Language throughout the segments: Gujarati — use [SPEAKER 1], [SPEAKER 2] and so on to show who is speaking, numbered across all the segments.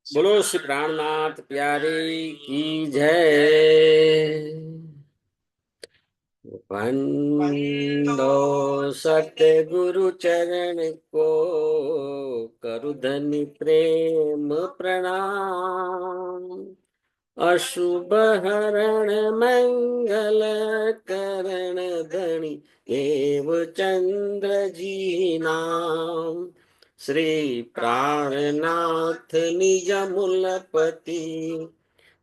[SPEAKER 1] बोलो श्री प्राणनाथ प्यारे की जय। वंदो सतगुरु चरण को, करु धनि प्रेम प्रणाम। अशुभ हरण मंगल करण धनि देव चंद्र जी नाम। श्री प्राणनाथ निज मूलपति,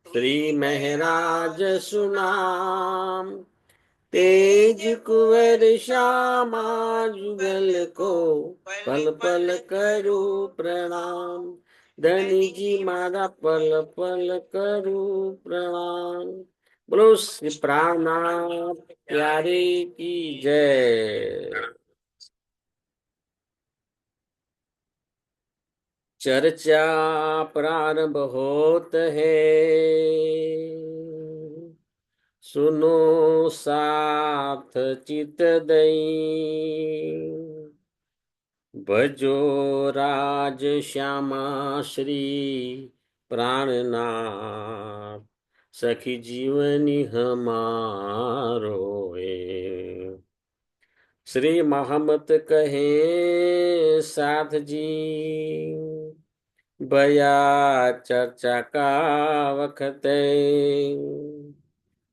[SPEAKER 1] श्री महराज सुनाम। तेज कुंवर श्यामा जुगल को, पल पल करू प्रणाम। धनी जी मारा पल पल करू प्रणाम। बोलो श्री प्राणनाथ प्यारे की जय। चर्चा प्रारंभ होत है, सुनो साथ चित दई। भजो राज श्यामा श्री प्राणनाथ, सखी जीवनी हमारो है। श्री महमत कहे साथ जी, बया चर्चा का वक्त।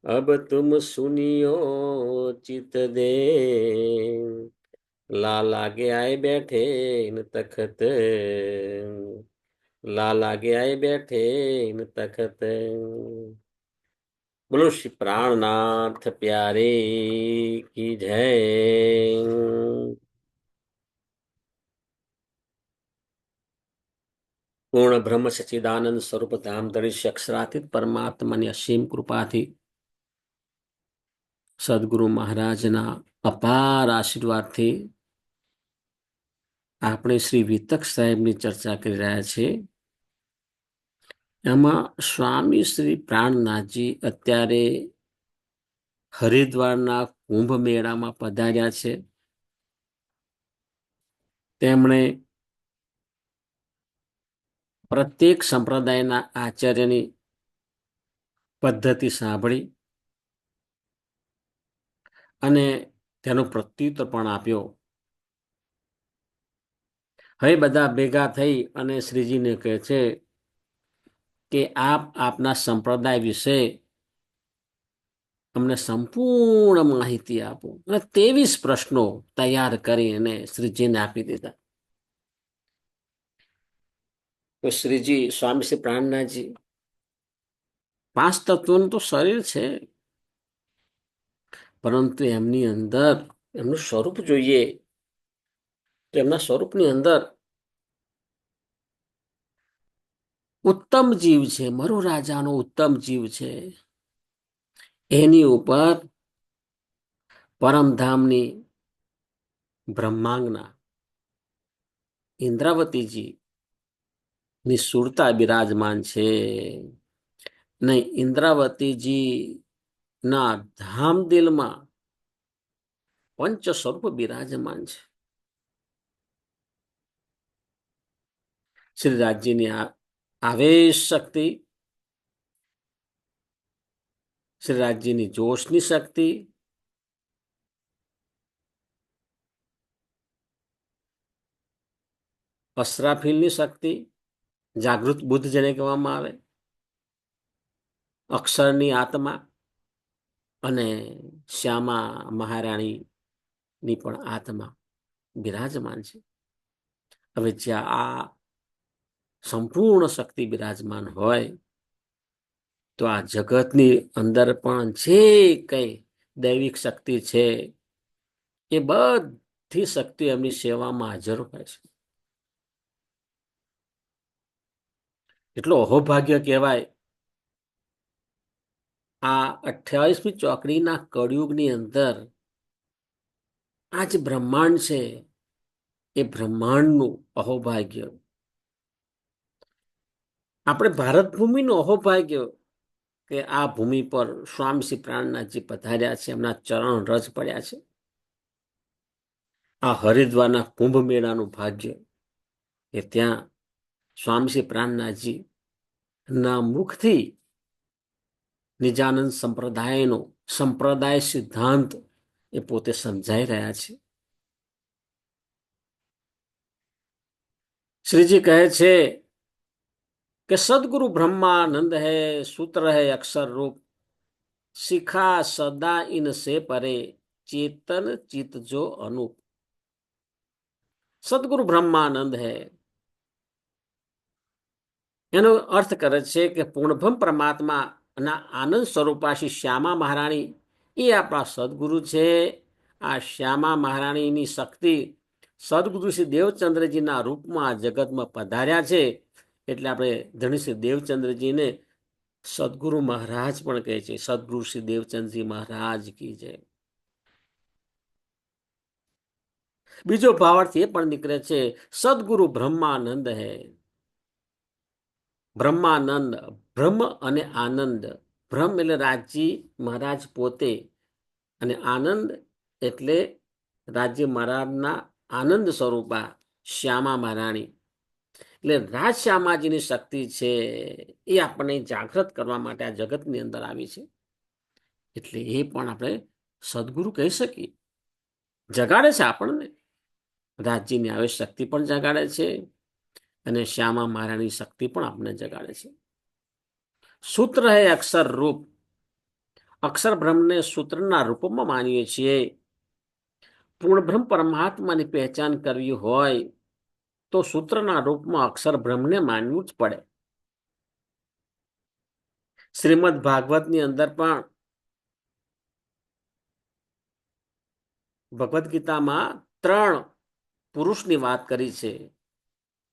[SPEAKER 1] अब तुम सुनियो चित दे, लाला के आए बैठे न तखत। लाला के आए बैठे न तखत। बोलो श्री प्राणनाथ प्यारे की जय। पूर्ण ब्रह्म सच्चिदानंद स्वरूप धाम दृश्य अक्षरातीत परमात्માની અસીમ કૃપાથી સદગુરુ મહારાજના અપાર આશીર્વાદથી આપણે શ્રી વિતક સાહેબની ચર્ચા કરી રહ્યા છીએ. એમાં સ્વામી શ્રી પ્રાણનાથજી અત્યારે હરિદ્વારના કુંભ મેળામાં પધાર્યા છે. તેમણે પ્રત્યેક સંપ્રદાયના આચાર્યની પદ્ધતિ સાંભળી અને તેનો પ્રત્યુત્તર પણ આપ્યો. હવે બધા ભેગા થઈ અને શ્રીજીને કહે છે કે આપ આપના સંપ્રદાય વિશે અમને સંપૂર્ણ માહિતી આપો. અને 23 પ્રશ્નો તૈયાર કરીને શ્રીજીને આપી દીધા. તો શ્રીજી સ્વામી શ્રી પ્રાણનાથજી, 5 તત્વોનું તો શરીર છે, પરંતુ એમની અંદર એમનું સ્વરૂપ જોઈએ તો એમના સ્વરૂપની અંદર ઉત્તમ જીવ છે, મરુ રાજાનો ઉત્તમ જીવ છે. એની ઉપર પરમધામની બ્રહ્માંગના ઇન્દ્રાવતીજી ની સુરતા બિરાજમાન છે. નહીં, ઇન્દ્રાવતીજી ના ધામદિલમાં પંચ સ્વરૂપ બિરાજમાન છે. શ્રી રાજ્યની આવેશ શક્તિ, શ્રી રાજ્યની જોશની શક્તિ, અસરાફીલની શક્તિ, જાગૃત બુદ્ધ જેને કહેવામાં આવે, અક્ષરની આત્મા અને શ્યામા મહારાણીની પણ આત્મા બિરાજમાન છે. હવે જ્યાં આ સંપૂર્ણ શક્તિ બિરાજમાન હોય તો આ જગતની અંદર પણ જે કઈ દૈવિક શક્તિ છે એ બધી શક્તિ એમની સેવામાં હાજર હોય છે. એટલો અહોભાગ્ય કહેવાય. આ 28મી ચોકડીના કળિયુગની અંદર આ જે બ્રહ્માંડ છે એ બ્રહ્માંડનું અહોભાગ્ય, આપણે ભારત ભૂમિનું અહોભાગ્ય કે આ ભૂમિ પર સ્વામી શ્રી પ્રાણનાથજી પધાર્યા છે, એમના ચરણ રજ પડ્યા છે. આ હરિદ્વારના કુંભ મેળાનું ભાગ્ય કે ત્યાં સ્વામી શ્રી પ્રાણનાથજી ના મુખથી નિજાનંદ સંપ્રદાયનો સંપ્રદાય સિદ્ધાંત એ પોતે સમજાઈ રહ્યા છે. શ્રીજી કહે છે કે સદગુરુ બ્રહ્માનંદ હૈ, સૂત્ર હૈ અક્ષર રૂપ, શિખા સદા ઇન સે પરે, ચેતન ચિત જો અનુપ. સદગુરુ બ્રહ્માનંદ હૈ એનો અર્થ કરે છે કે પૂર્ણબ્રહ્મ પરમાત્માના આનંદ સ્વરૂપા શ્રી શ્યામા મહારાણી એ આપણા સદગુરુ છે. આ શ્યામા મહારાણીની શક્તિ સદગુરુ શ્રી દેવચંદ્રજીના રૂપમાં જગતમાં પધાર્યા છે. એટલે આપણે ધણી શ્રી દેવચંદ્રજીને સદગુરુ મહારાજ પણ કહે છે. સદગુરુ શ્રી દેવચંદ્રજી મહારાજ કી જય. બીજો ભાવાર્થ એ પણ નીકળે છે, સદગુરુ બ્રહ્માનંદ હૈ. બ્રહ્માનંદ, બ્રહ્મ અને આનંદ. બ્રહ્મ એટલે રાજી મહારાજ પોતે, અને આનંદ એટલે રાજ્ય મહારાજના આનંદ સ્વરૂપા શ્યામા મહારાણી. એટલે રાજ શ્યામાજીની શક્તિ છે એ આપણને જાગૃત કરવા માટે આ જગતની અંદર આવી છે. એટલે એ પણ આપણે સદગુરુ કહી શકીએ. જગાડે છે આપણને, રાજ્યની આવે શક્તિ પણ જગાડે છે, અને શ્યામા મહારાણી શક્તિ પણ આપણને જગાડે છે. સૂત્ર હે અક્ષર રૂપ. અક્ષર બ્રહ્મને સૂત્રના રૂપમાં માનીએ છીએ. પૂર્ણ બ્રહ્મ પરમાત્માની પહેચાન કરવી હોય તો સૂત્રના રૂપમાં અક્ષર બ્રહ્મને માનવું જ પડે. શ્રીમદ ભાગવતની અંદર પણ ભગવદ્ ગીતામાં 3 પુરુષની વાત કરી છે.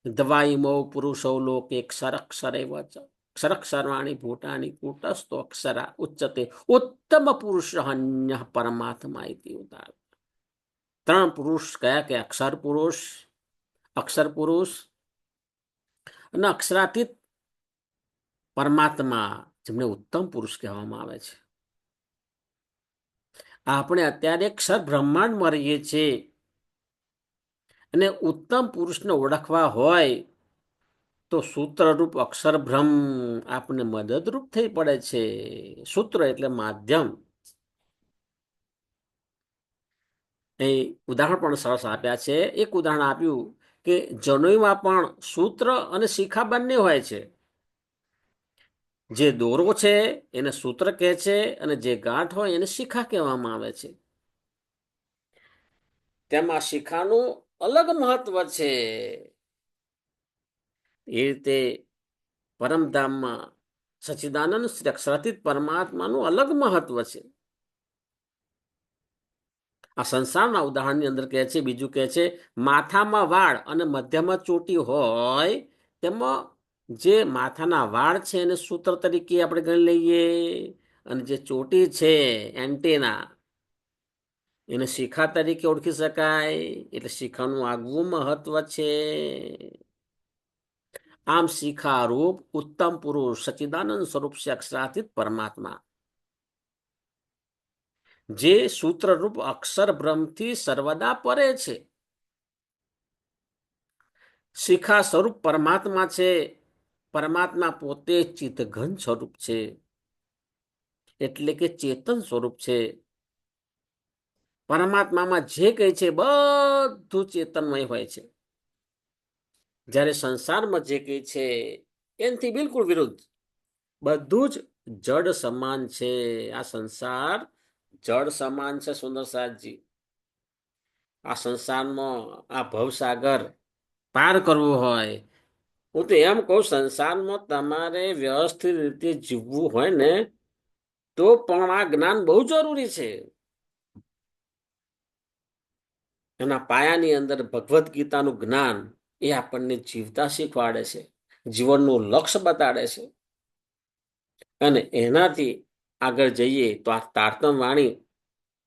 [SPEAKER 1] દવાઈમો પુરુષો લોકે ક્ષરક્ષરે વચ, ક્ષરક્ષરવાણી ભૂટાની કૂટસ્તો અક્ષરા ઉચ્ચતે ઉત્તમ પુરુષ અન્ય પરમાત્મા ઇતિ ઉદાર. 3 પુરુષ કયા કે અક્ષર પુરુષ અને અક્ષરાતીત પરમાત્મા, જેમને ઉત્તમ પુરુષ કહેવામાં આવે છે. આપણે અત્યારે ક્ષર બ્રહ્માંડમાં રહીએ છીએ, અને ઉત્તમ પુરુષને ઓળખવા હોય તો સૂત્રરૂપ અક્ષર બ્રહ્મ આપણને મદદરૂપ થઈ પડે છે. સૂત્ર એટલે માધ્યમ. એ ઉદાહરણ પણ સરસ આપ્યા છે. એક ઉદાહરણ આપ્યું કે જનોઈમાં પણ સૂત્ર અને શિખા બંને હોય છે. જે દોરો છે એને સૂત્ર કહે છે, અને જે ગાંઠ હોય એને શિખા કહેવામાં આવે છે. તેમાં શિખાનું અલગ મહત્વ છે. એ રીતે પરમધામમાં સચ્ચિદાનંદ શ્રી અક્ષરાતીત પરમાત્માનું અલગ મહત્વ છે. આ સંસારના ઉદાહરણની અંદર કહે છે, બીજું કહે છે, માથામાં વાળ અને મધ્યમાં ચોટી હોય તેમાં જે માથાના વાળ છે એને સૂત્ર તરીકે આપણે ગણી લઈએ, અને જે ચોટી છે એન્ટેના એને શિખા તરીકે ઓળખી શકાય. એટલે શિખાનું આગવું મહત્વ છે. આમ શિખા રૂપ ઉત્તમ પુરુષ સચ્ચિદાનંદ સ્વરૂપ છે અક્ષરાતીત પરમાત્મા, જે સૂત્રરૂપ અક્ષર બ્રહ્મથી સર્વદા પરે છે. શિખા સ્વરૂપ પરમાત્મા છે. પરમાત્મા પોતે ચિત્તઘન સ્વરૂપ છે, એટલે કે ચેતન સ્વરૂપ છે. પરમાત્મામાં જે કંઈ છે બધું ચેતનમય હોય છે. જ્યારે સંસારમાં જે કંઈ છે એનાથી બિલકુલ વિરુદ્ધ, બધું જ જડ સમાન છે. આ સંસાર જળ સમાન છે. સુંદર સાહેબજી, આ સંસારમાં આ ભવસાગર પાર કરવું હોય, હું તો એમ કહું, સંસારમાં તમારે વ્યવસ્થિત રીતે જીવવું હોય ને તો પણ આ જ્ઞાન બહુ જરૂરી છે. એના પાયાની અંદર ભગવદ્ ગીતાનું જ્ઞાન એ આપણને જીવતા શીખવાડે છે, જીવનનું લક્ષ્ય બતાડે છે. અને એનાથી આગળ જઈએ તો આ તારતમ વાણી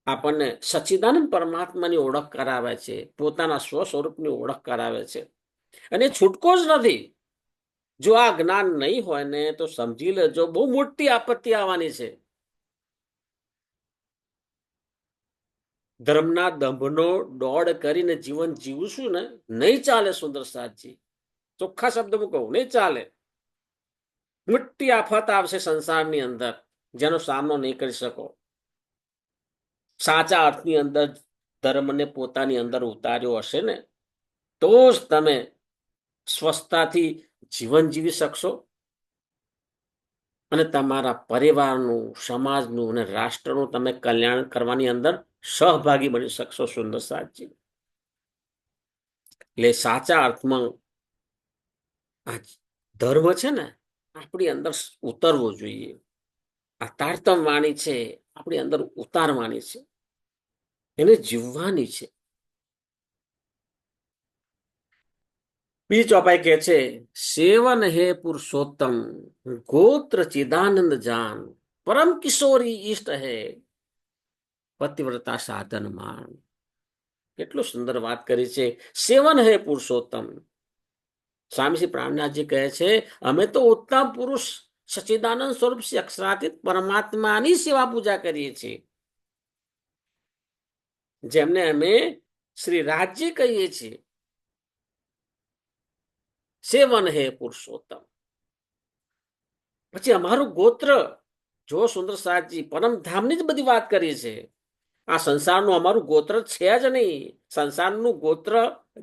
[SPEAKER 1] આપણને સચ્ચિદાનંદ પરમાત્માની ઓળખ કરાવે છે, પોતાના સ્વ સ્વરૂપની ઓળખ કરાવે છે. અને છૂટકો જ નથી. જો આ જ્ઞાન નહીં હોય ને તો સમજી લેજો બહુ મોટી આપત્તિ આવવાની છે. ધર્મના દંભનો દોડ કરીને જીવન જીવશું ને, નહીં ચાલે. સુંદર સાથજી, ચોખ્ખા શબ્દમાં કહું, નહીં ચાલે. મોટી આફત આવશે સંસારની અંદર, જેનો સામનો નહીં કરી શકો. સાચા અર્થની અંદર ધર્મને પોતાની અંદર ઉતાર્યો હશે ને, તો જ તમે સ્વસ્થતાથી જીવન જીવી શકશો અને તમારા પરિવારનું, સમાજનું અને રાષ્ટ્રનું તમે કલ્યાણ કરવાની અંદર સહભાગી બની શકશો. સુંદર સાચી. એટલે સાચા અર્થમાં આ ધર્મ છે ને આપણી અંદર ઉતરવો જોઈએ. આ તારતમ વાણી છે આપણી અંદર ઉતારવાની છે, એને જીવવાની છે. બીજી ચોપાઈ કે છે, સેવન હે પુરુષોત્તમ ગોત્ર ચિદાનંદ જાન, પરમ કિશોરી ઈષ્ટ હે પતિવ્રતા સાધન માન. કેટલું સુંદર વાત કરી છે. સેવન હે પુરુષોત્તમ. સ્વામી શ્રી પ્રાણનાથજી કહે છે, અમે તો ઉત્તમ પુરુષ સચ્ચિદાનંદ સ્વરૂપ અક્ષરાતીત પરમાત્માની સેવા પૂજા કરીએ છીએ, જેમને અમે શ્રી રાજજી કહીએ છીએ. સેવન હે પુરુષોત્તમ. પછી અમારું ગોત્ર, જો સુંદર સાચી પરમધામની જ બધી વાત કરી છે. આ સંસારનું અમારું ગોત્ર છે જ નહીં. સંસારનું ગોત્ર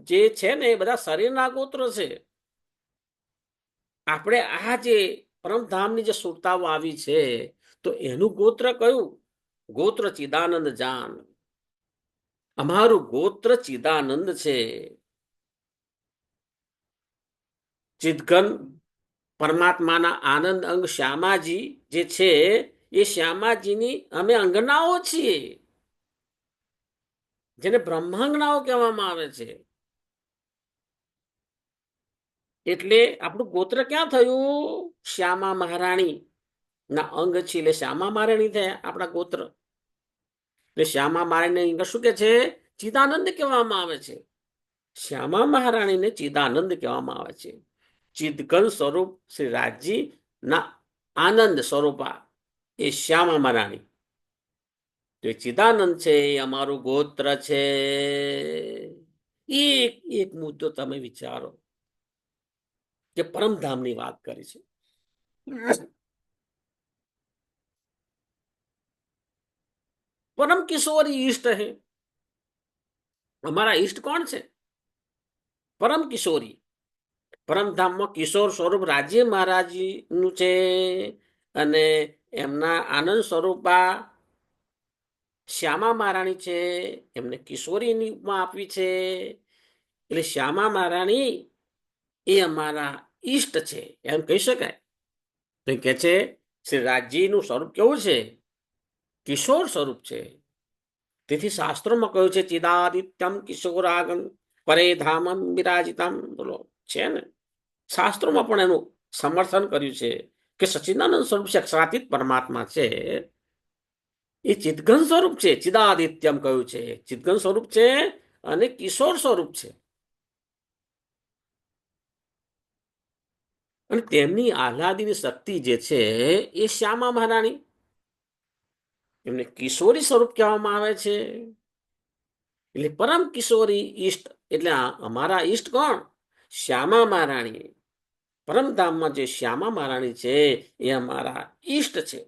[SPEAKER 1] જે છે ને એ બધા શરીરના ગોત્ર છે. આપણે આ જે પરમધામની જે સુરતાઓ આવી છે, તો એનું ગોત્ર કયું? ગોત્ર ચિદાનંદ જાન. અમારું ગોત્ર ચિદાનંદ છે. ચિદઘન પરમાત્માના આનંદ અંગ શ્યામાજી જે છે, એ શ્યામાજીની અમે અંગનાઓ છીએ, જેને બ્રહ્માંગનાઓ કહેવામાં આવે છે. એટલે આપણું ગોત્ર ક્યાં થયું? શ્યામા મહારાણી ના અંગ છે, એટલે શ્યામા મહારાણી થયા આપણા ગોત્ર. એટલે શ્યામા મહારાણી શું કે છે? ચિદાનંદ કહેવામાં આવે છે. શ્યામા મહારાણીને ચિદાનંદ કહેવામાં આવે છે. ચિદઘન સ્વરૂપ શ્રી રાજજી ના આનંદ સ્વરૂપા એ શ્યામા મહારાણી. તો ચિદાનંદ છે એ અમારું ગોત્ર છે. એક એક મુદ્દો તમે વિચારો કે પરમધામની વાત કરી છે. પરમ કિશોરી ઈષ્ટ હે. અમારા ઈષ્ટ કોણ છે? પરમ કિશોરી. પરમધામમાં કિશોર સ્વરૂપ રાજ્ય મહારાજી નું છે, અને એમના આનંદ સ્વરૂપા શ્યામા મહારાણી છે. એમને કિશોરીની ઉપમા આપી છે. એટલે શ્યામા મહારાણી એ અમારા ઈષ્ટ છે એમ કહી શકાય. તો કે છે શ્રી રાજજીનું સ્વરૂપ કેવું છે? કિશોર સ્વરૂપ છે. તેથી શાસ્ત્રોમાં કહ્યું છે, ચિદાદિત્યમ કિશોરાગમ પરે ધામમ વિરાજિતમ. બોલો છે ને, શાસ્ત્રોમાં પણ એનું સમર્થન કર્યું છે કે સચ્ચિદાનંદ સ્વરૂપ છે, અક્ષરાતીત પરમાત્મા છે, એ ચિદઘન સ્વરૂપ છે. ચિદાદિત્યમ કહ્યું છે, ચિદઘન સ્વરૂપ છે અને કિશોર સ્વરૂપ છે. અને તેમની આહ્લાદીની શક્તિ જે છે એ શ્યામા મહારાણી, એમને કિશોરી સ્વરૂપ કહેવામાં આવે છે. એટલે પરમ કિશોરી ઈષ્ટ, એટલે અમારા ઈષ્ટ કોણ? શ્યામા મહારાણી. પરમધામમાં જે શ્યામા મહારાણી છે એ અમારા ઈષ્ટ છે.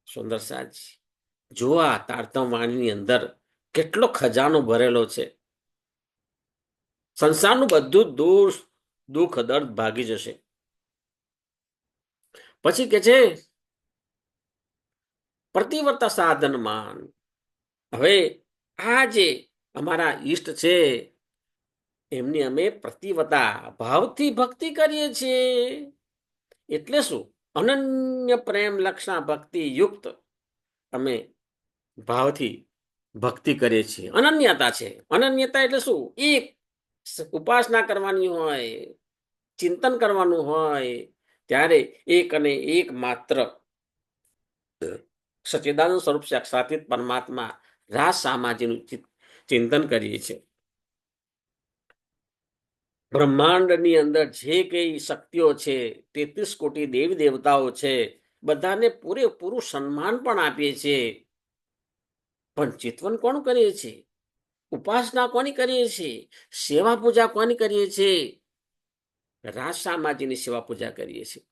[SPEAKER 1] સુંદર સાજી. જો આ તારતમ વાણીની અંદર કેટલો ખજાનો ભરેલો છે. સંસારનું બધું દુઃખ દર્દ ભાગી જશે. પછી કે છે પ્રતિવર્તા સાધન માન. હવે આ જે અમારા ઈષ્ટ છે એમની અમે પ્રતિવતા ભાવથી ભક્તિ કરીએ છીએ. એટલે શું? અનન્ય પ્રેમ લક્ષણા ભક્તિ યુક્ત અમે ભાવથી ભક્તિ કરીએ છીએ. અનન્યતા છે. અનન્યતા એટલે શું? એક ઉપાસના કરવાની હોય, ચિંતન કરવાનું હોય, ત્યારે એક અને એક માત્ર સચ્ચિદાનંદ સ્વરૂપ સાક્ષાત્ પરમાત્મા રાજ સામાજીનું ચિંતન કરીએ છીએ. બ્રહ્માંડની અંદર જે કઈ શક્તિઓ છે, 33 કોટી દેવી દેવતાઓ છે, બધાને પૂરેપૂરું સન્માન પણ આપીએ છીએ. પણ ચિંતન કોણ કરીએ છીએ? ઉપાસના કોની કરીએ છીએ? સેવા પૂજા કોની કરીએ છીએ? રાજ સામાજીની સેવા પૂજા કરીએ છીએ.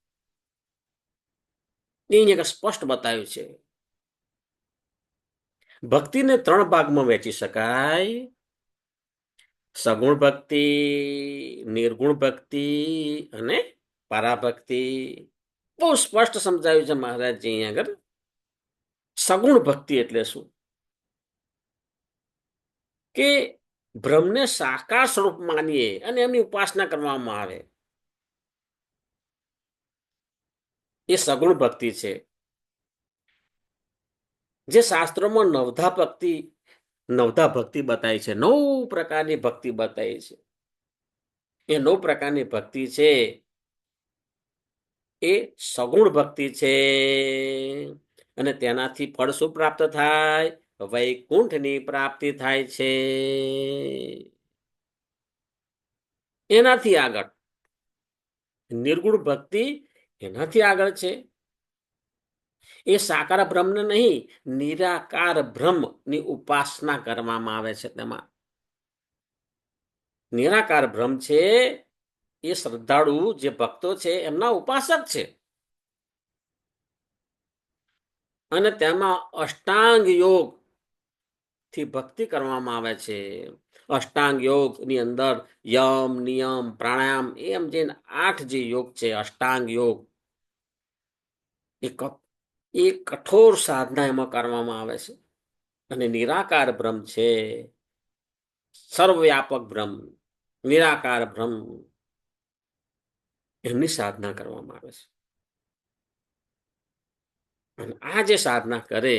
[SPEAKER 1] એ અહીંયા સ્પષ્ટ બતાવ્યું છે. ભક્તિને 3 ભાગમાં વહેંચી શકાય: સગુણ ભક્તિ, નિર્ગુણ ભક્તિ અને પરાભક્તિ. બહુ સ્પષ્ટ સમજાવ્યું છે મહારાજજી અહીંયા આગળ. સગુણ ભક્તિ એટલે શું? કે બ્રહ્મને સાકાર સ્વરૂપ માનીએ અને એમની ઉપાસના કરવામાં આવે, એ સગુણ ભક્તિ છે. જે શાસ્ત્રોમાં નવધા ભક્તિ બતાવી છે, 9 પ્રકારની ભક્તિ બતાવી છે. એ 9 પ્રકારની ભક્તિ છે એ સગુણ ભક્તિ છે. અને તેનાથી ફળ શું પ્રાપ્ત થાય? વૈકુંઠની પ્રાપ્તિ થાય છે. એનાથી આગળ નિર્ગુણ ભક્તિ એનાથી આગળ છે. એ સાકાર બ્રહ્મને નહીં, નિરાકાર બ્રહ્મની ઉપાસના કરવામાં આવે છે. તેમાં નિરાકાર બ્રહ્મ છે એ શ્રદ્ધાળુ જે ભક્તો છે એમના ઉપાસક છે. અને તેમાં અષ્ટાંગ યોગ થી ભક્તિ કરવામાં આવે છે. અષ્ટાંગ યોગ ની અંદર યમ, નિયમ, પ્રાણાયામ એમ જે 8 જે યોગ છે અષ્ટાંગ યોગ, એ કઠોર સાધના એમાં કરવામાં આવે છે. અને નિરાકાર બ્રહ્મ છે, સર્વવ્યાપક બ્રહ્મ, નિરાકાર બ્રહ્મ, એમની સાધના કરવામાં આવે છે. અને આ જે સાધના કરે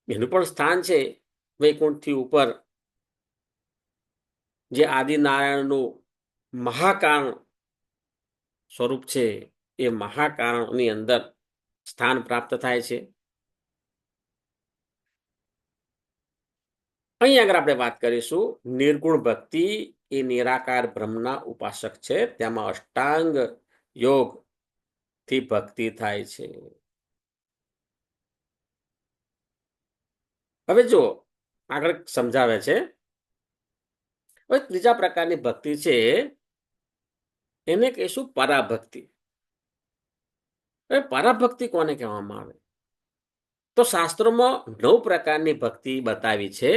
[SPEAKER 1] એનું પણ સ્થાન છે વૈકુંઠથી ઉપર. જે આદિનારાયણનું મહાકારણ સ્વરૂપ છે એ મહાકારણની અંદર સ્થાન પ્રાપ્ત થાય છે. અહીં આગળ આપણે વાત કરીશું નિર્ગુણ ભક્તિ એ નિરાકાર બ્રહ્મના ઉપાસક છે. તેમાં અષ્ટાંગ યોગ થી ભક્તિ થાય છે. હવે જો આગળ સમજાવે છે. હવે ત્રીજા પ્રકારની ભક્તિ છે એને કહીશું પરાભક્તિ. હવે પરાભક્તિ કોને કહેવામાં આવે? તો શાસ્ત્રોમાં 9 પ્રકારની ભક્તિ બતાવી છે.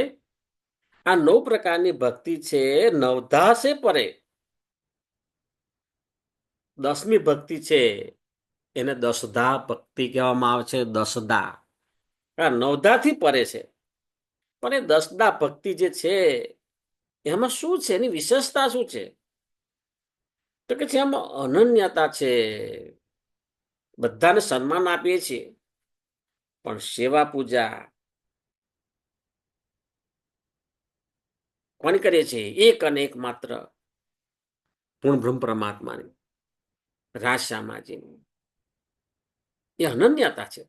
[SPEAKER 1] આ 9 પ્રકારની ભક્તિ છે નવધા સે પરે. 10મી ભક્તિ છે એને દસધા ભક્તિ કહેવામાં આવે છે. દસધા નવધાથી પરે છે. પણ એ દસધા ભક્તિ જે છે એમાં શું છે? એની વિશેષતા શું છે? તો કે છે એમાં અનન્યતા છે. બધાને સન્માન આપીએ છીએ પણ સેવા પૂજા કોની કરીએ છીએ? એક અને એક માત્ર પૂર્ણ બ્રહ્મ પરમાત્માની, રાજ-શ્યામાજીની. એ અનન્યતા છે.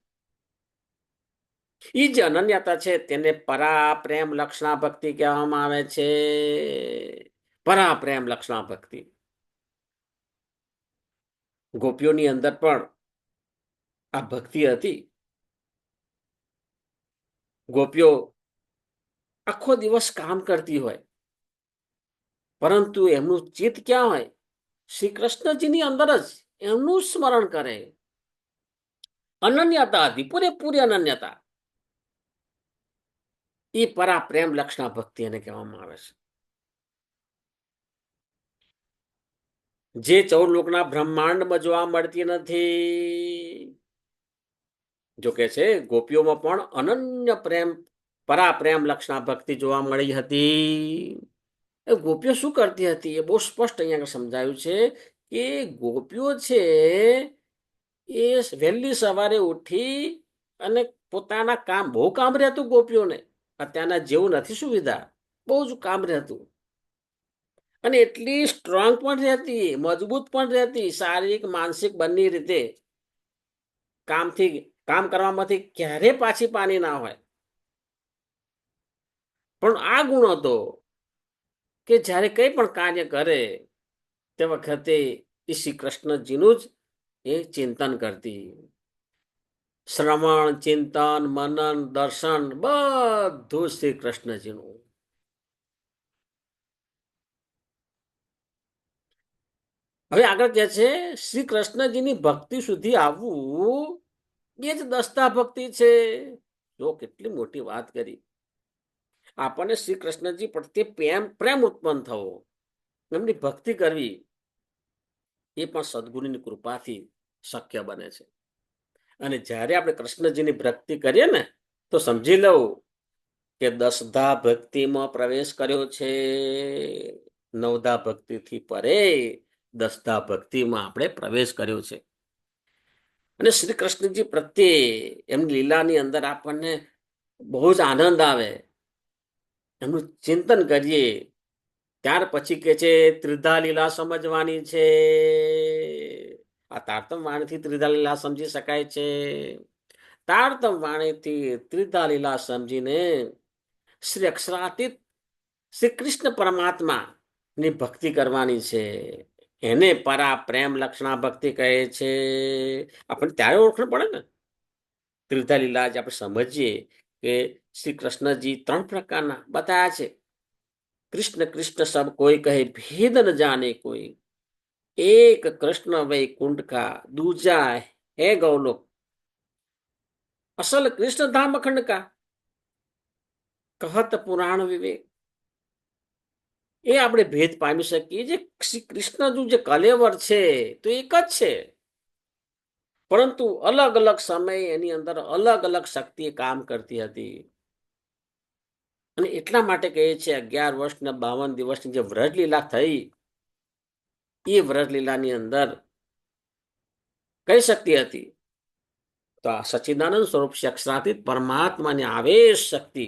[SPEAKER 1] એ જે અનન્યતા છે તેને પરા પ્રેમ લક્ષણા ભક્તિ કહેવામાં આવે છે. પરા પ્રેમ લક્ષણા ભક્તિ. ગોપીઓની અંદર પણ આ ભક્તિ હતી. ગોપીઓ આખો દિવસ કામ કરતી હોય પરંતુ એમનું ચિત્ત ક્યાં હોય? શ્રી કૃષ્ણજીની અંદર જ એમનું સ્મરણ કરે. અનન્યતા હતી, પૂરેપૂરી અનન્યતા. એ પરા પ્રેમ લક્ષણા ભક્તિ એને કહેવામાં આવે છે. જે 14 લોકના બ્રહ્માંડમાં જોવા મળતી નથી. જો કે છે ગોપીઓમાં પણ અનન્ય પ્રેમ, પરા પ્રેમ લક્ષણા ભક્તિ જોવા મળી હતી. ગોપીઓ શું કરતી હતી એ બહુ સ્પષ્ટ અહીંયા સમજાયું છે કે ગોપીઓ છે એ વહેલી સવારે ઉઠી અને પોતાના કામ, બહુ કામ રહેતું ગોપીઓને. અત્યારના જેવું નથી સુવિધા, બહુ જ કામ રહેતું. અને એટલી સ્ટ્રોંગ પણ રહેતી, મજબૂત પણ રહેતી, શારીરિક માનસિક બંને રીતે. કામ કરવામાંથી ક્યારે પાછી પાની ના હોય. પણ આ ગુણ હતો કે જ્યારે કંઈ પણ કાર્ય કરે તે વખતે એ શ્રી કૃષ્ણજીનું જ એ ચિંતન કરતી. શ્રવણ, ચિંતન, મનન, દર્શન બધું શ્રી કૃષ્ણજીનું. હવે આગળ કહે છે શ્રી કૃષ્ણજીની ભક્તિ સુધી આવવું એ જ દસ્તા ભક્તિ છે. જો કેટલી મોટી વાત કરી. આપણને શ્રી કૃષ્ણજી પ્રત્યે પ્રેમ ઉત્પન્ન થવો, એમની ભક્તિ કરવી, એ પણ સદગુરુની કૃપાથી શક્ય બને છે. અને જ્યારે આપણે કૃષ્ણજીની ભક્તિ કરીએ ને, તો સમજી લઉં કે દસધા ભક્તિમાં પ્રવેશ કર્યો છે. નવધા ભક્તિથી પરે દસધા ભક્તિમાં આપણે પ્રવેશ કર્યો છે. અને શ્રી કૃષ્ણજી પ્રત્યે એમની લીલાની અંદર આપણને બહુ જ આનંદ આવે. એમનું ચિંતન કરીએ. ત્યાર પછી કે છે ત્રિધા લીલા સમજવાની છે. આ તારતમ વાણીથી ત્રિધા લીલા સમજી શકાય છે. તારતમ વાણીથી ત્રિધા લીલા સમજીને શ્રી અક્ષરાતીત શ્રી કૃષ્ણ પરમાત્મા ની ભક્તિ કરવાની છે. એને પરા પ્રેમ લક્ષણા ભક્તિ કહે છે. આપણે ત્યારે ઓળખણ પડે ને. ત્રિધા લીલા જે આપણે સમજીએ કે શ્રી કૃષ્ણજી 3 પ્રકારના બતાવ્યા છે. કૃષ્ણ કૃષ્ણ સબ કોઈ કહે ભેદ ન જાને કોઈ, એક કૃષ્ણ વૈકુંઠ કા દૂજા હે ગૌલોક, અસલ કૃષ્ણ ધામ અખંડ કા કહત પુરાણ વિવેક. એ આપણે ભેદ પામી શકીએ. જે શ્રી કૃષ્ણનું જે કલેવર છે તો એક જ છે, પરંતુ અલગ અલગ સમય એની અંદર અલગ અલગ શક્તિ કામ કરતી હતી. અને એટલા માટે કહે છે 11 વર્ષના 52 દિવસની જે વ્રજલીલા થઈ, એ વ્રજલીલાની અંદર કઈ શક્તિ હતી? તો આ સચ્ચિદાનંદ સ્વરૂપ અક્ષરાતીત પરમાત્માની આવેશ શક્તિ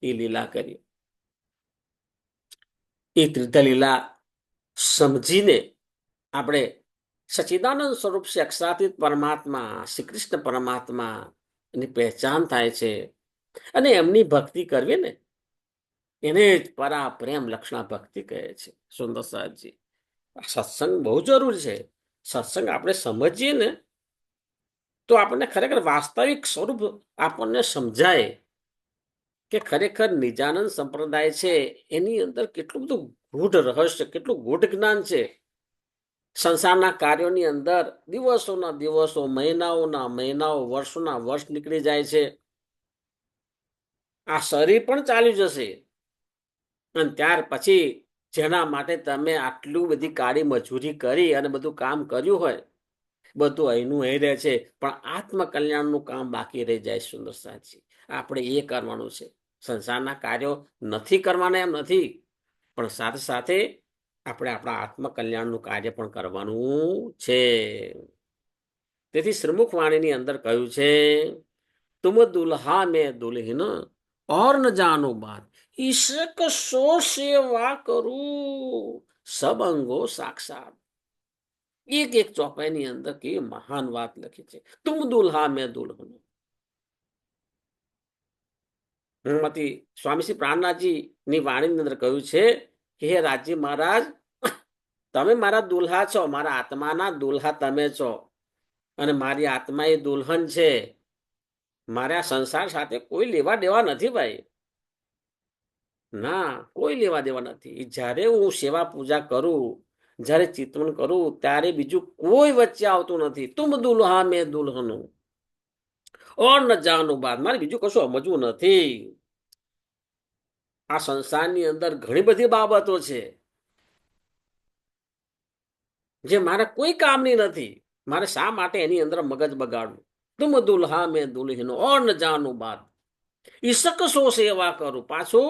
[SPEAKER 1] એ લીલા કરી. એ ત્રિધા લીલા સમજીને આપણે સચ્ચિદાનંદ સ્વરૂપ અક્ષરાતીત પરમાત્મા શ્રી કૃષ્ણ પરમાત્મા એની પહેચાન થાય છે. અને એમની ભક્તિ કરવી ને, એને જ પરા પ્રેમ લક્ષણા ભક્તિ કહે છે. સુંદર સાહેબજી, સત્સંગ બહુ જરૂરી છે. સત્સંગ આપણે સમજીએ ને તો આપણને ખરેખર વાસ્તવિક સ્વરૂપ આપણને સમજાય કે ખરેખર નિજાનંદ સંપ્રદાય છે એની અંદર કેટલું બધું ગૂઢ રહસ્ય, કેટલું ગૂઢ જ્ઞાન છે. સંસારના કાર્યોની અંદર દિવસોના દિવસો, મહિનાઓના મહિનાઓ, વર્ષોના વર્ષ નીકળી જાય છે. આ શરીર પણ ચાલી જશે. અને ત્યાર પછી જેના માટે તમે આટલું બધી કાળી મજૂરી કરી અને બધું કામ કર્યું હોય, બધું અહીંનું અહીં રહે છે, પણ આત્મકલ્યાણનું કામ બાકી રહી જાય. સુંદર સાચી, આપણે એ કરવાનું છે. સંસારના કાર્યો નથી કરવાના એમ નથી, પણ સાથે સાથે આપણે આપણા આત્મકલ્યાણનું કાર્ય પણ કરવાનું છે. તેથી શ્રીમુખ વાણીની અંદર કહ્યું છે, તુમ દુલ્હા મેં દુલ્હન और न जानो बात, ઈશક સો સેવા કરું સબ અંગો સાક્ષાત. એક એક ચોપાઈની અંદર કે મહાન વાત લખી છે. તુમ દુલ્હા મેં દુલ્હન. શ્રીમતી સ્વામી શ્રી પ્રાણનાથજી ની વાણીની અંદર કહ્યું છે કે હે રાજજી મહારાજ, તમે મારા દુલ્હા છો, મારા આત્માના દુલ્હા તમે છો, અને મારી આત્મા એ દુલ્હન છે. મારે આ સંસાર સાથે કોઈ લેવા દેવા નથી ભાઈ. ના, કોઈ લેવા દેવા નથી. જ્યારે હું સેવા પૂજા કરું, જ્યારે ચિંતન કરું, ત્યારે બીજું કોઈ વચ્ચે આવતું નથી. તુમ દુલ્હા મેં દુલ્હન ઓર ન જાનું બાદ. મારે બીજું કશું સમજવું નથી. આ સંસારની અંદર ઘણી બધી બાબતો છે જે મારા કોઈ કામની નથી. મારે શા માટે એની અંદર મગજ બગાડવું? તુમ દુલ્હા મેં દુલ્હન ઓર ન જાનું બાદ, ઈશક સો સેવા કરું. પાછું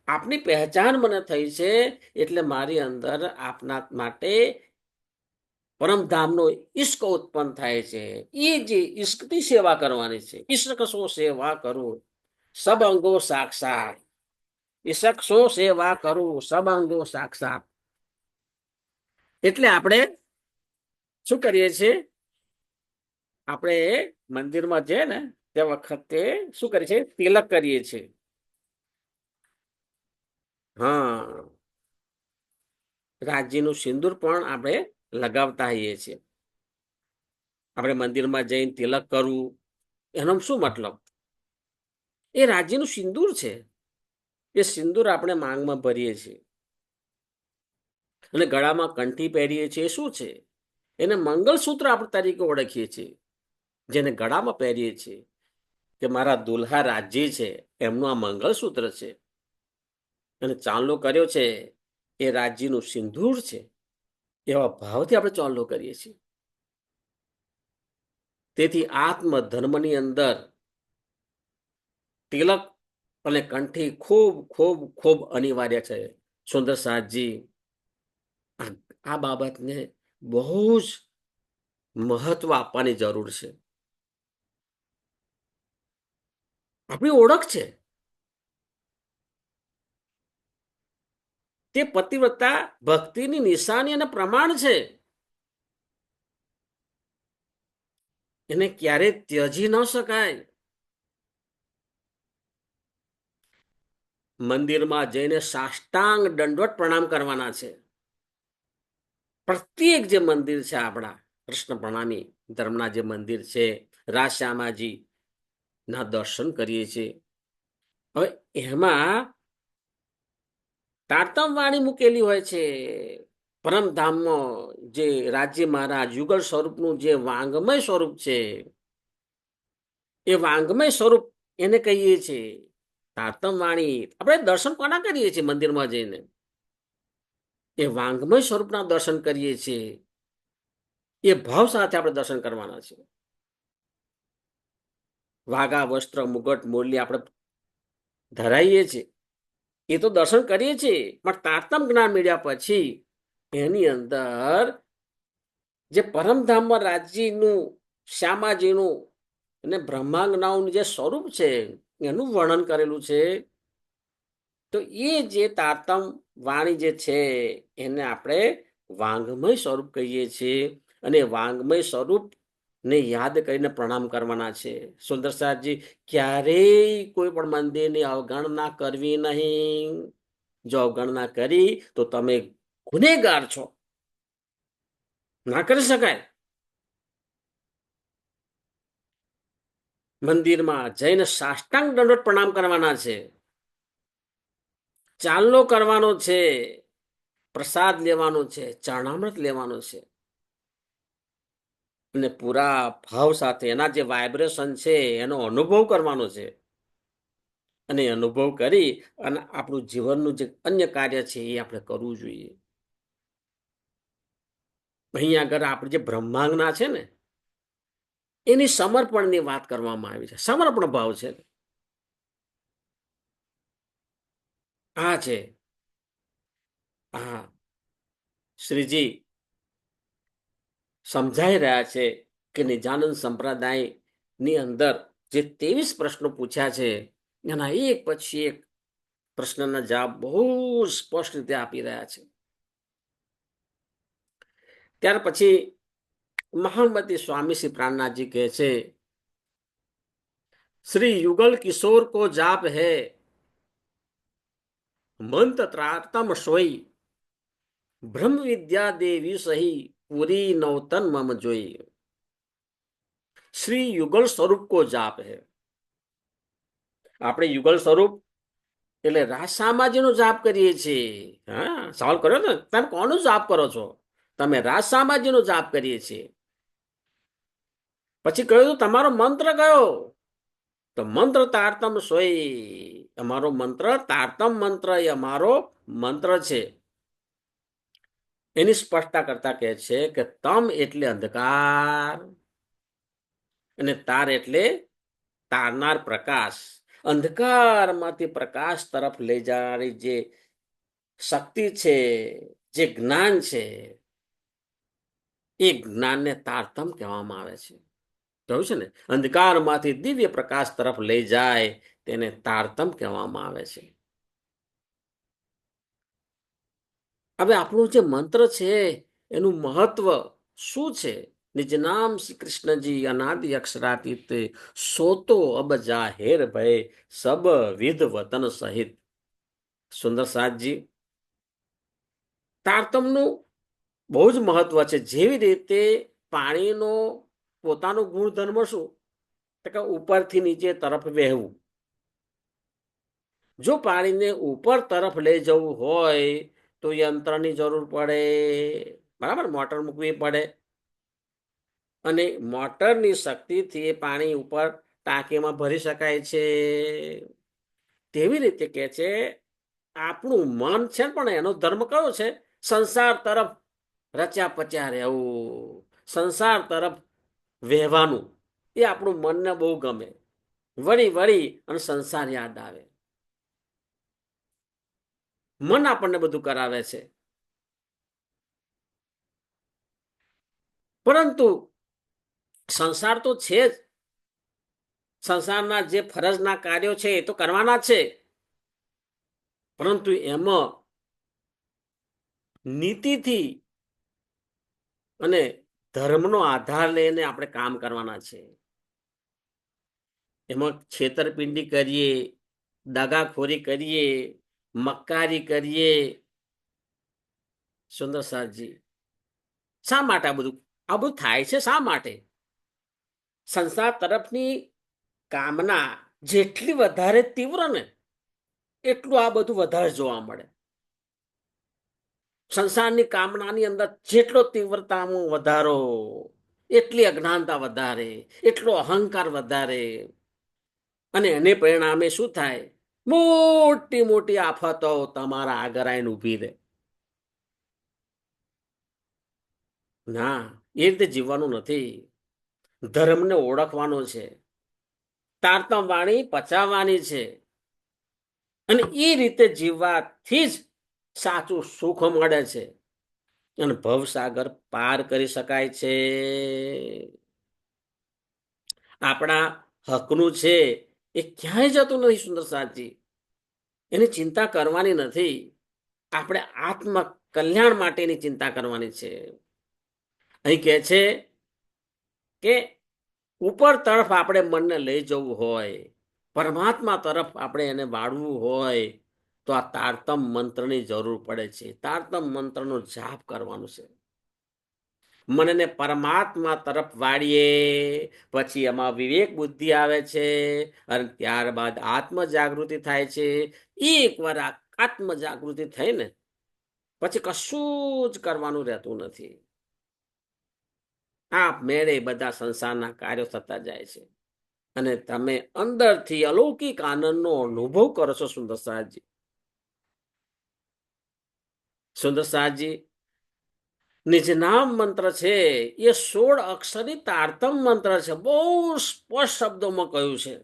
[SPEAKER 1] આપની પહેચાન મને થઈ છે, એટલે મારી અંદર આપના માટે પરમધામનો ઈશ્ક ઉત્પન્ન થાય છે. એ જે ઈશ્કથી સેવા કરવાની છે. ઈશક સો સેવા કરું સબ અંગો સાક્ષાત. ઈશક સો સેવા કરું સબ અંગો સાક્ષાત. એટલે આપણે શું કરીએ છીએ? આપણે મંદિરમાં જઈએ ને તે વખતે શું કરીએ છીએ? તિલક કરીએ છીએ. હા, રાજ્યનું સિંદૂર પણ આપણે લગાવતા હોઈએ છીએ. આપણે મંદિરમાં જઈને તિલક કરવું, એનો શું મતલબ? એ રાજ્યનું સિંદૂર છે. એ સિંદૂર આપણે માંગમાં ભરીએ છીએ અને ગળામાં કંઠી પહેરીએ છીએ. શું છે? એને મંગલસૂત્ર આપણે તરીકે ઓળખીએ છીએ. જેને ગળામાં પહેરીએ છીએ કે મારા દુલ્હા રાજ્ય છે, એમનું આ મંગળસૂત્ર છે, અને ચાંદલો કર્યો છે એ રાજ્યનું સિંદૂર છે, એવા ભાવથી આપણે ચાંદલો કરીએ છીએ. તેથી આત્મ ધર્મની અંદર તિલક અને કંઠી ખૂબ ખૂબ ખૂબ અનિવાર્ય છે. સુંદર સાહજી આ બાબતને બહુ જ મહત્વ આપવાની જરૂર છે. આપણી ઓળખ છે, તે પતિવ્રતા ભક્તિની નિશાની અને પ્રમાણ છે. એને ક્યારે ત્યજી ન શકાય. મંદિરમાં જઈને સાષ્ટાંગ દંડવત પ્રણામ કરવાના છે. પ્રત્યેક જે મંદિર છે, આપણા કૃષ્ણ પ્રણામી ધર્મના જે મંદિર છે, રાશ્યામાજી ના દર્શન કરીએ છીએ. હવે એમાં તારતમ વાણી મૂકેલી હોય છે. પરમધામમાં જે રાજ્ય મહારાજ યુગલ સ્વરૂપનું જે વાંગમય સ્વરૂપ છે, એ વાંગમય સ્વરૂપ એને કહીએ છીએ તારતમ વાણી. આપણે દર્શન કોના કરીએ છીએ મંદિરમાં જઈને? એ વાંગમય સ્વરૂપના દર્શન કરીએ છીએ. એ ભાવ સાથે આપણે દર્શન કરવાના છે. વાઘા વસ્ત્ર મુગટ મોરલી આપણે ધરાઈએ છીએ, એ તો દર્શન કરીએ છીએ, પણ તારતમ જ્ઞાન મળ્યા પછી એની અંદર જે પરમધામમાં રાજ્યનું શ્યામાજીનું અને બ્રહ્માંગનાઓનું જે સ્વરૂપ છે એનું વર્ણન કરેલું છે. તો એ જે તારતમ વાણી જે છે એને આપણે વાંગમય સ્વરૂપ કહીએ છીએ, અને વાંગમય સ્વરૂપ ને યાદ કરીને પ્રણામ કરવાના છે. સુંદર સાહેબજી, ક્યારેય કોઈ પણ મંદિરની અવગણના કરવી નહીં. જો અવગણના કરી તો તમે ગુનેગાર છો, ના કરી શકાય. મંદિરમાં જઈને સાષ્ટાંગ દંડવત પ્રણામ કરવાના છે, ચાંદલો કરવાનો છે, પ્રસાદ લેવાનો છે, ચરણામૃત લેવાનો છે, અને પૂરા ભાવ સાથે એના જે વાઇબ્રેશન છે એનો અનુભવ કરવાનો છે. અને અનુભવ કરી અને આપણું જીવનનું જે અન્ય કાર્ય છે એ આપણે કરવું જોઈએ. અહીંયા આગળ આપણે જે બ્રહ્માંગના છે ને, એની સમર્પણની વાત કરવામાં આવી છે. સમર્પણ ભાવ છે. આ છે હા, શ્રીજી સમજાઈ રહ્યા છે કે નિજાનંદ સંપ્રદાયની અંદર જે 23 પ્રશ્નો પૂછ્યા છે એના એક પછી એક પ્રશ્નના જવાબ બહુ સ્પષ્ટ રીતે આપી રહ્યા છે. ત્યાર પછી મહામતી સ્વામી શ્રી પ્રાણનાથજી કહે છે, श्री युगल किशोर को जाप है मंत्र त्रातम सोई ब्रह्म विद्या देवी सही पूरी नवतन मम जोई. શ્રી યુગલ સ્વરૂપ કો જાપ હે. આપણે યુગલ સ્વરૂપ એટલે રાજ નો જાપ કરીએ છીએ. હા, સવાલ કર્યો ને, તમે કોનો જાપ કરો છો? તમે રાજ નો જાપ કરીએ છીએ. પછી કહ્યું તમારો મંત્ર કયો? તો મંત્ર તારતમ સોય. અમારો મંત્ર તારતમ મંત્ર એ અમારો મંત્ર છે. એની સ્પષ્ટતા કરતા કહે છે કે તમ એટલે અંધકાર અને તાર એટલે તારનાર પ્રકાશ. અંધકારમાંથી પ્રકાશ તરફ લઈ જનારી જે શક્તિ છે, જે જ્ઞાન છે, એ જ્ઞાનને તારતમ કહેવામાં આવે છે. કહ્યું છે ને, અંધકારમાંથી દિવ્ય પ્રકાશ તરફ લઈ જાય તેને તારતમ કહેવામાં આવે છે. હવે આપણું જે મંત્ર છે એનું મહત્વ શું છે? નિજ નામ શ્રી કૃષ્ણજી અનાદિ અક્ષરાતીત સોતો અબ જાહેર ભય સબ વિધ વતન સહિત. સુંદર સાતજી, તારતમનું બહુ જ મહત્વ છે. જેવી રીતે પાણીનો પોતાનો ગુણધર્મ શું કે ઉપરથી નીચે તરફ વહેવું. જો પાણીને ઉપર તરફ લઈ જવું હોય તો યંત્રની જરૂર પડે, બરાબર, મોટર મૂકવી પડે. અને મોટરની શક્તિથી એ પાણી ઉપર ટાંકીમાં ભરી શકાય છે. તેવી રીતે કે છે આપણું મન છે પણ એનો ધર્મ કયો છે? સંસાર તરફ રચ્યા પચ્યા રહેવું, સંસાર તરફ વહેવાનું. એ આપણું મનને બહુ ગમે. વળી વળી અને સંસાર યાદ આવે. મન આપણને બધું કરાવે છે. પરંતુ સંસાર તો છે જ. સંસારના જે ફરજના કાર્યો છે એ તો કરવાના છે, પરંતુ એમાં નીતિથી અને ધર્મનો આધાર લઈને આપણે કામ કરવાના છે. એમાં છેતરપિંડી કરીએ, દગાખોરી કરીએ, મક્કારી કરીએ. સુંદર સાજી, શા માટે આ બધું થાય છે? શા માટે? સંસાર તરફની કામના જેટલી વધારે તીવ્ર ને એટલું આ બધું વધારે જોવા મળે. સંસારની કામનાની અંદર જેટલો તીવ્રતામાં વધારો, એટલી અજ્ઞાનતા વધારે, એટલો અહંકાર વધારે. અને એને પરિણામે શું થાય? મોટી મોટી આફતો તમારા આગળ આવીને ઊભી રહે. ના, એ રીતે જીવવાનું નથી. ધર્મને ઓળખવાનો છે, તારતમ વાણી પચાવવાની છે, અને એ રીતે જીવવાથી જ સાચું સુખ મળે છે અને ભવસાગર પાર કરી શકાય છે. આપણા હકનું છે એ ક્યાંય જતું નથી. સુંદર સાચી, એની ચિંતા કરવાની નથી. આપણે આત્મ કલ્યાણ માટેની ચિંતા કરવાની છે. અહીં કહે છે કે ઉપર તરફ આપણે મનને લઈ જવું હોય, પરમાત્મા તરફ આપણે એને વાળવું હોય, તો આ તારતમ મંત્રની જરૂર પડે છે. તારતમ મંત્રનો જાપ કરવાનું છે. મનને પરમાત્મા તરફ વાળીએ, પછી એમાં વિવેક બુદ્ધિ આવે છે અને ત્યારબાદ આત્મ જાગૃતિ થાય છે. એકવાર આત્મ જાગૃતિ થઈ ને પછી કશું જ કરવાનું રહેતું નથી. આપ મેળે બધા સંસારના કાર્યો થતા જાય છે અને તમે અંદરથી અલૌકિક આનંદનો અનુભવ કરો છો. સુંદર સાહજી, સુંદર સાહજી, નિજનામ મંત્ર છે એ 16 અક્ષરી તારતમ મંત્ર છે. બહુ સ્પષ્ટ શબ્દોમાં કહ્યું છે.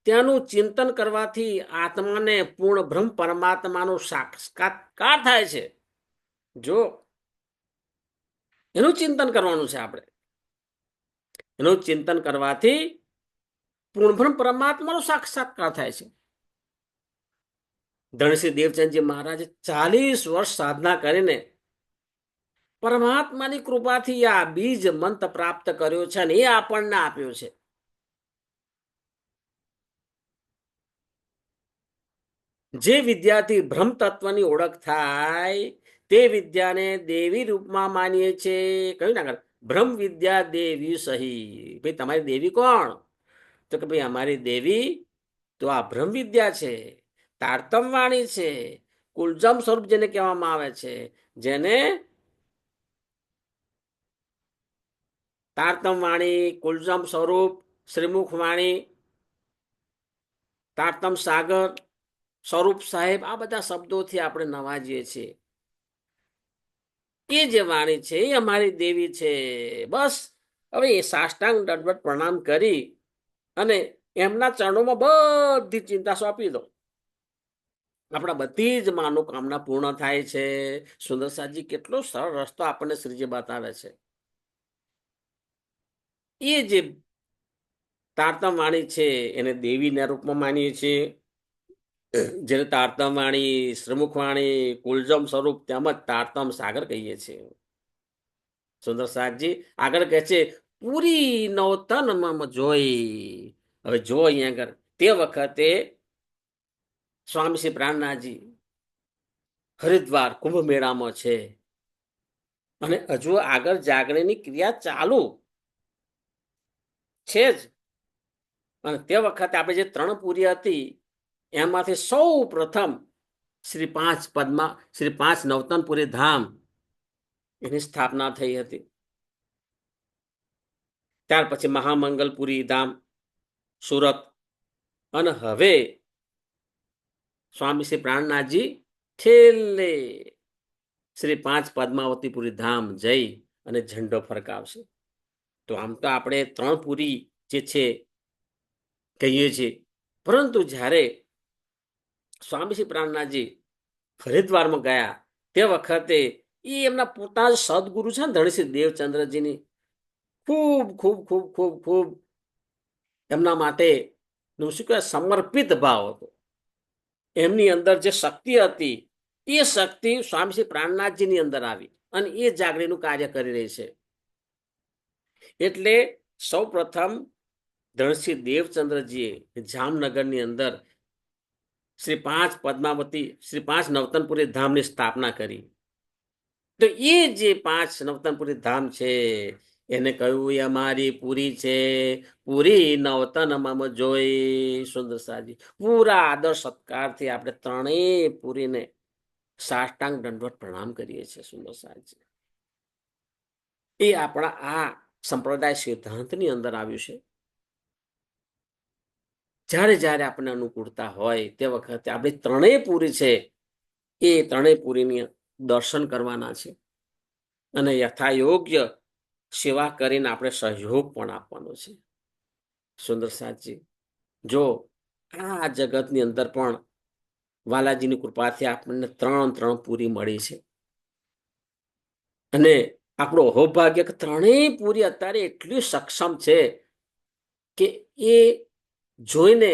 [SPEAKER 1] ત્યાંનું ચિંતન કરવાથી આત્માને પૂર્ણ બ્રહ્મ પરમાત્માનો સાક્ષાત્કાર થાય છે. જો એનું ચિંતન કરવાનું છે આપણે. એનું ચિંતન કરવાથી પૂર્ણ બ્રહ્મ પરમાત્માનો સાક્ષાત્કાર થાય છે. ધનશ્રી દેવચંદજી મહારાજે 40 વર્ષ સાધના કરીને પરમાત્માની કૃપાથી આ બીજ મંત્ર પ્રાપ્ત કર્યો છે અને એ આપણને આપ્યો છે. જે વિદ્યાથી બ્રહ્મ તત્વની ઓળખ થાય તે વિદ્યાને દેવી રૂપમાં માનીએ છીએ. કહ્યું ના, બ્રહ્મ વિદ્યા દેવી સહી. ભાઈ તમારી દેવી કોણ? તો કે ભાઈ અમારી દેવી તો આ બ્રહ્મ વિદ્યા છે, તારતમ વાણી છે, કુલજમ સ્વરૂપ જેને કહેવામાં આવે છે. જેને તારતમ વાણી, કુલજમ સ્વરૂપ, શ્રીમુખ વાણી, તારતમ સાગર, સ્વરૂપ સાહેબ, આ બધા શબ્દોથી આપણે નવાજીએ છીએ. એ જે વાણી છે એ અમારી દેવી છે. બસ હવે એ સાષ્ટાંગ દંડવત પ્રણામ કરી અને એમના ચરણોમાં બધી ચિંતા સોંપી દો. આપણા બધી જ મનોકામના પૂર્ણ થાય છે. સુંદર સાજી, કેટલો સરળ રસ્તો આપણને શ્રીજી બતાવે છે. એ જે તારતમ વાણી છે એને દેવીના રૂપમાં માનીએ છીએ. જેને તારતમ વાણી, શ્રીમુખ વાણી, કુલજમ સ્વરૂપ તેમજ તારતમ સાગર કહીએ છીએ. સુંદર સાગજી આગળ કહે છે પૂરી નવતન મમ જોઈ. હવે જો અહીંયા આગળ તે વખતે સ્વામી શ્રી પ્રાણનાથજી હરિદ્વાર કુંભ મેળામાં છે અને હજુ આગળ જાગરણની ક્રિયા ચાલુ છે જ. અને તે વખતે આપણે જે 3 પૂરી હતી એમાંથી સૌ પ્રથમ શ્રી 5 પદમાં, શ્રી 5 નવતનપુરી ધામ એની સ્થાપના થઈ હતી. ત્યાર પછી મહામંગલપુરી ધામ સુરત, અને હવે સ્વામી શ્રી પ્રાણનાથજી છેલ્લે શ્રી 5 પદ્માવતીપુરી ધામ જઈ અને ઝંડો ફરકાવશે. તો આમ તો આપણે 3 પુરી જે છે કહીએ છીએ, પરંતુ જ્યારે સ્વામી શ્રી પ્રાણનાથજી હરિદ્વારમાં ગયા તે વખતે એ એમના પોતા જ સદગુરુ છે ને ધણીશ્રી દેવચંદ્રજીની ખૂબ ખૂબ ખૂબ ખૂબ ખૂબ એમના માટે શું કહેવાય સમર્પિત ભાવ હતો. એમની અંદર જે શક્તિ હતી એ શક્તિ સ્વામી શ્રી પ્રાણનાથજીની અંદર આવી અને એ જાગરીનું કાર્ય કરી રહી છે. એટલે સૌ પ્રથમ ધણશ્રી દેવચંદ્રજીએ જામનગરની અંદર શ્રી 5 પદ્માવતી શ્રી 5 નવતનપુરી ધામની સ્થાપના કરી. તો એ જે 5 નવતનપુરી ધામ છે એને કહ્યું એ અમારી પૂરી છે, પૂરી નવતન મમ જોઈ. સુંદર સાજી પૂરા આદર સત્કારથી આપણે ત્રણેય પૂરીને સાષ્ટાંગ દંડવત પ્રણામ કરીએ છીએ. સુંદર સાજી એ આપણા આ સંપ્રદાય સિદ્ધાંતની અંદર આવ્યું છે. જ્યારે જ્યારે આપણને અનુકૂળતા હોય તે વખતે આપણી ત્રણેય પૂરી છે એ ત્રણેય પૂરીની દર્શન કરવાના છે અને યથાયોગ્ય સેવા કરીને આપણે સહયોગ પણ આપવાનો છે. સુંદર સાજી જો આ જગતની અંદર પણ વાલાજીની કૃપાથી આપણને 3 પૂરી મળી છે અને આપણો અહોભાગ્ય કે ત્રણેય પૂરી અત્યારે એટલી સક્ષમ છે કે એ જોઈને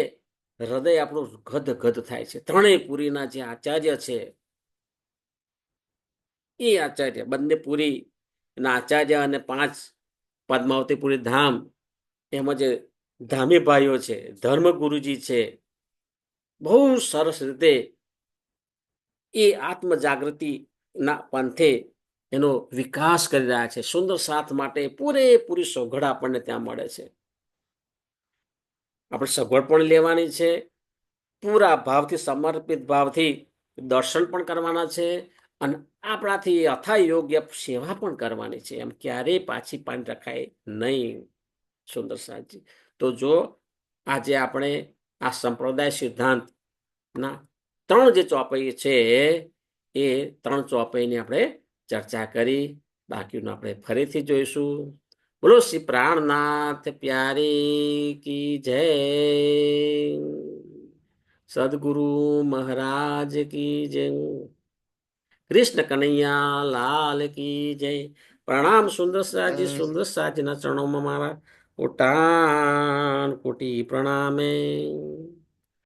[SPEAKER 1] હૃદય આપણું ગદ થાય છે. ત્રણેય પૂરીના જે આચાર્ય છે એ આચાર્ય બંને પૂરી ના આચાર્ય અને 5 પદ્માવતીપુરી ધામ એમાં જે ધામી ભાઈઓ છે, ધર્મગુરુજી છે, બહુ સરસ રીતે એ આત્મ જાગૃતિના પંથે એનો વિકાસ કરી રહ્યા છે. સુંદર સાથ માટે પૂરેપૂરી સગવડ આપણને ત્યાં મળે છે. આપણે સગવડ પણ લેવાની છે, પૂરા ભાવથી સમર્પિત ભાવથી દર્શન પણ કરવાના છે અને આપણાથી યથાયોગ્ય સેવા પણ કરવાની છે. એમ ક્યારેય પાછી પાણી રખાય નહીં. સુંદર સાજી તો જો આજે આપણે આ સંપ્રદાય સિદ્ધાંતના 3 જે ચોપાઈ છે એ 3 ચોપાઈની આપણે ચર્ચા કરી. બાકીનું આપણે ફરીથી જોઈશું. બોલો શ્રી પ્રાણનાથ પ્યારી કી જય, સદગુરુ મહારાજ કી જય, કૃષ્ણ કનૈયા લાલ કી જય. પ્રણામ સુંદર સાજીના ચરણોમાં મારા કોટાન કોટી પ્રણામે.